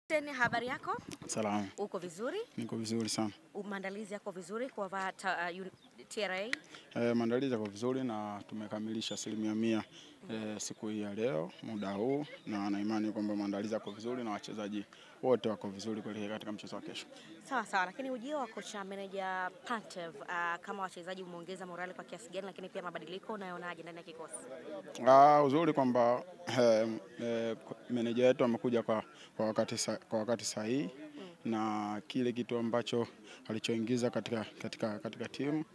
Tena habari yako? Salama. Uko vizuri? Niko vizuri sana. Maandalizi yako vizuri kwa TRA? Maandalizi yako vizuri na tumekamilisha 100% siku hii ya leo, muda huu, na na imani kwamba maandalizi yako vizuri na wachezaji wote wako vizuri kuelekea katika mchezo wa kesho. Sawa, lakini ujio wa kocha manager Pantev, kama wachezaji umeongeza morale kwa kiasi gani, lakini pia mabadiliko unayonaje ndani ya kikosi? Uzuri kwamba manager wetu amekuja kwa wakati sahihi na kile kitu ambacho alichoingiza katika timu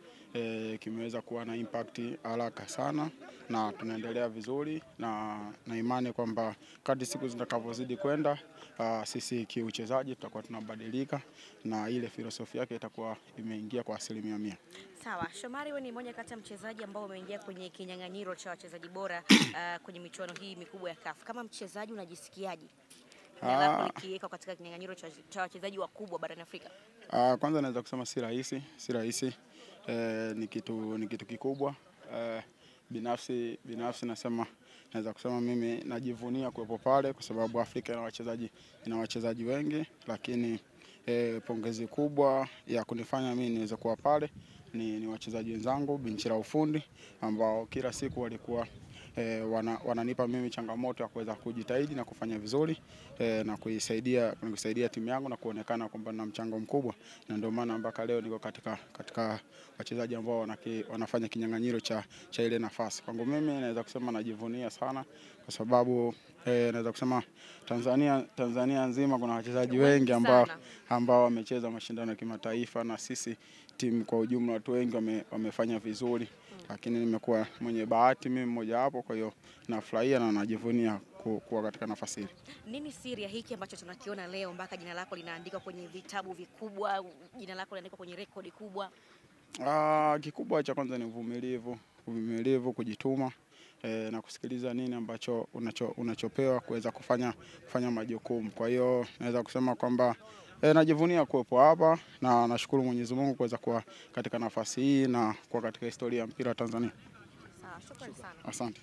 kimeweza kuwa na impact haraka sana, na tunaendelea vizuri na imani kwamba kadri siku zitakavyozidi kwenda, sisi kiuchezaji tutakuwa tunabadilika na ile filosofia yake itakuwa imeingia kwa 100%. Sawa, Shomari, wewe ni mmoja kati ya mchezaji ambao umeingia kwenye kinyang'anyiro cha wachezaji bora kwenye michuano hii mikubwa ya CAF. Kama mchezaji unajisikiaje? Kiweka katika kinyang'anyiro cha wachezaji wakubwa barani Afrika. Kwanza naweza kusema si rahisi. Ni kitu kikubwa. Binafsi naweza kusema mimi najivunia kuwepo pale kwa sababu Afrika ina wachezaji wengi, lakini pongezi kubwa ya kunifanya mimi niweze kuwa pale ni wachezaji wenzangu benchi la ufundi ambao kila siku walikuwa wananipa mimi changamoto ya kuweza kujitahidi na kufanya vizuri na kuisaidia timu yangu na kuonekana kwamba na mchango mkubwa, na ndio maana mpaka leo niko katika wachezaji ambao wanafanya kinyang'anyiro cha ile nafasi. Kwangu mimi naweza kusema najivunia sana kwa sababu naweza kusema Tanzania nzima kuna wachezaji wengi ambao wamecheza mashindano ya kimataifa, na sisi timu kwa ujumla watu wengi wamefanya vizuri, lakini nimekuwa mwenye bahati mimi mmoja wapo. Kwa hiyo nafurahia na najivunia kuwa katika nafasi hii. Nini siri ya hiki ambacho tunakiona leo mpaka jina lako linaandikwa kwenye vitabu vikubwa, jina lako linaandikwa kwenye rekodi kubwa? Kikubwa cha kwanza ni uvumilivu, kujituma na kusikiliza nini ambacho unachopewa kuweza kufanya majukumu. Kwa hiyo naweza kusema kwamba najivunia kuwepo hapa na nashukuru Mwenyezi Mungu kuweza kuwa katika nafasi hii na kuwa katika historia ya mpira wa Tanzania. Sawa, shukrani sana. Asante.